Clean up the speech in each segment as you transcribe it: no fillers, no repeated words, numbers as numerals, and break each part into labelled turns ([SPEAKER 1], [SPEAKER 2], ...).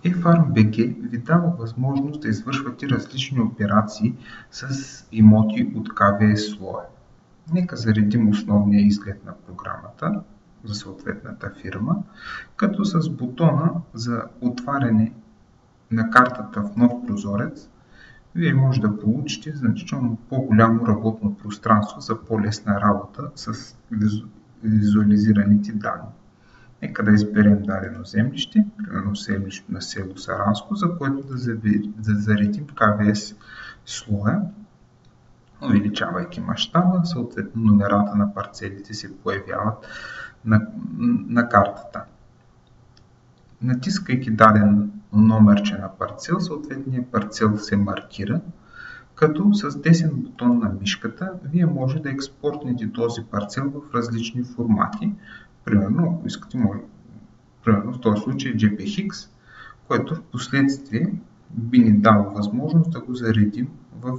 [SPEAKER 1] eFarm.bg ви дава възможност да извършвате различни операции с имоти от КВС слоя. Нека заредим основния изглед на програмата за съответната фирма, като с бутона за отваряне на картата в нов прозорец Вие може да получите значително по-голямо работно пространство за по-лесна работа с визуализираните данни. Нека да изберем дадено землище, примерно землището на село Саранско, за което да заредим КВС слоя, увеличавайки мащаба, съответно номерата на парцелите се появяват на картата. Натискайки даден номерче на парцел, съответният парцел се маркира, като с десен бутон на мишката Вие може да експортнете този парцел в различни формати. Примерно, ако искате, в този случай JPEG-X, което в последствие би ни дало възможност да го заредим в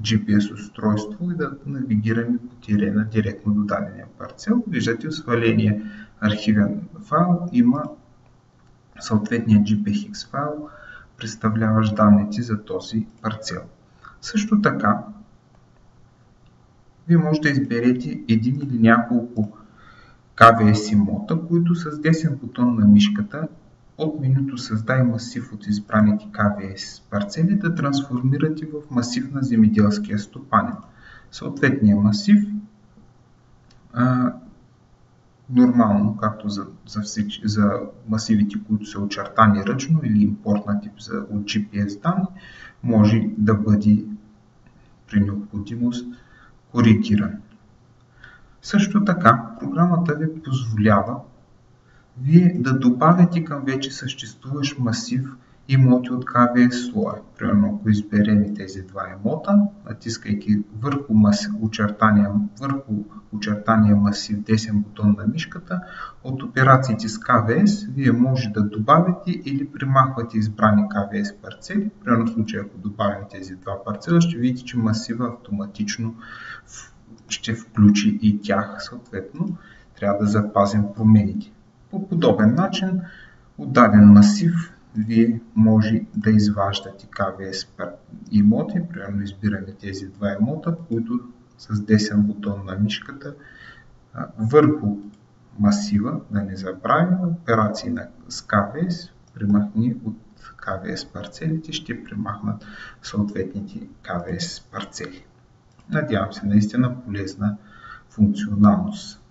[SPEAKER 1] GPS устройство и да навигираме по терена директно до дадения парцел. Виждате, в сваления архивен файл има съответния JPEG-X файл, представляващ данните за този парцел. Също така, Вие може да изберете един или няколко КВС имота, които с десен бутон на мишката от менюто Създай масив от избраните КВС парцели да трансформирате в масив на земеделския стопанин. Съответният масив нормално, както за масивите, които са очертани ръчно или импортнати от GPS данни, може да бъде при необходимост коригиран. Също така, програмата ви позволява Вие да добавите към вече съществуващ масив имоти от КВС слоя. Примерно, ако изберем тези два имота, натискайки върху очертания масив десен бутон на мишката, от операциите с КВС Вие може да добавите или примахвате избрани КВС парцели. Примерно, в случая, ако добавим тези два парцела, ще видите, че масива автоматично ще включи и тях. Съответно, трябва да запазим промените. По подобен начин, от даден масив Вие може да изваждате КВС имоти, примерно избираме тези два имота, които с десен бутон на мишката върху масива, да не забравим, операции с КВС, примахни от КВС парцелите, ще примахнат съответните КВС парцели. Надявам се наистина полезна функционалност.